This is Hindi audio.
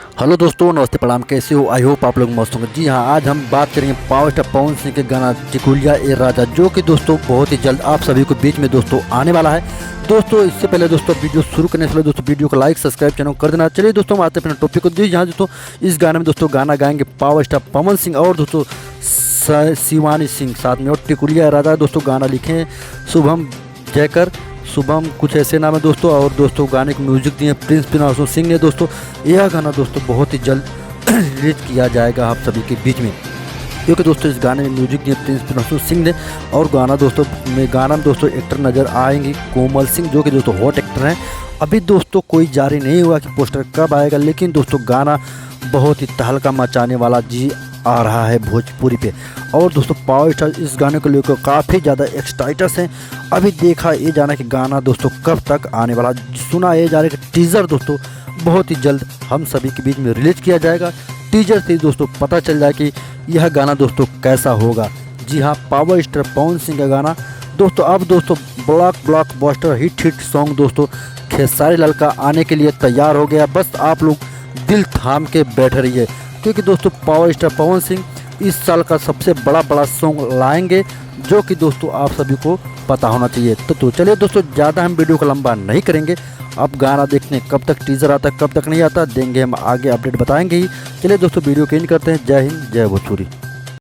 हेलो दोस्तों, नमस्ते, प्रणाम। कैसे हो? आई होप आप लोग मस्त होंगे। जी हाँ, आज हम बात करेंगे पावर स्टार पवन सिंह के गाना टिकुलिया ए राजा, जो कि दोस्तों बहुत ही जल्द आप सभी को बीच में दोस्तों आने वाला है। दोस्तों इससे पहले दोस्तों वीडियो शुरू करने से पहले दोस्तों वीडियो को लाइक सब्सक्राइब चैनल कर देना। चलिए दोस्तों हम आते हैं अपने टॉपिक को। जी हाँ दोस्तों, इस गाने में दोस्तों गाना गाएंगे पावर स्टार पवन सिंह और दोस्तों शिवानी सिंह साथ में, और टिकुलिया ए राजा दोस्तों गाना लिखे हैं शुभम जयकर, शुभम कुछ ऐसे नाम है दोस्तों। और दोस्तों गाने को म्यूजिक दिए प्रिंस पिनासो सिंह ने। दोस्तों यह गाना दोस्तों बहुत ही जल्द रिलीज किया जाएगा आप सभी के बीच में, क्योंकि दोस्तों इस गाने में म्यूजिक दिए प्रिंस पिनासो सिंह ने। और गाना में दोस्तों एक्टर नज़र आएंगे कोमल सिंह, जो कि दोस्तों हॉट एक्टर हैं। अभी दोस्तों कोई जारी नहीं हुआ कि पोस्टर कब आएगा, लेकिन दोस्तों गाना बहुत ही तहलका मचाने वाला जी आ रहा है भोजपुरी पे। और दोस्तों पावर स्टार इस गाने को लेकर काफ़ी ज़्यादा एक्साइटर्स हैं। अभी देखा ये जाना कि गाना दोस्तों कब तक आने वाला, सुना ये जा रहा है कि टीज़र दोस्तों बहुत ही जल्द हम सभी के बीच में रिलीज किया जाएगा। टीज़र से दोस्तों पता चल जाए कि यह गाना दोस्तों कैसा होगा। जी हाँ, पावर स्टार पवन सिंह का गाना दोस्तों अब दोस्तों ब्लॉकबस्टर हिट सॉन्ग दोस्तों खेसारी लाल का आने के लिए तैयार हो गया। बस आप लोग दिल थाम के बैठे रहिए, क्योंकि दोस्तों पावर स्टार पवन सिंह इस साल का सबसे बड़ा सॉन्ग लाएंगे, जो कि दोस्तों आप सभी को पता होना चाहिए। तो चलिए दोस्तों, ज़्यादा हम वीडियो को लंबा नहीं करेंगे। अब गाना देखने कब तक टीज़र आता है कब तक नहीं आता देंगे हम आगे अपडेट बताएंगे ही। चलिए दोस्तों वीडियो को एंड करते हैं। जय हिंद, जय भोजपुरी।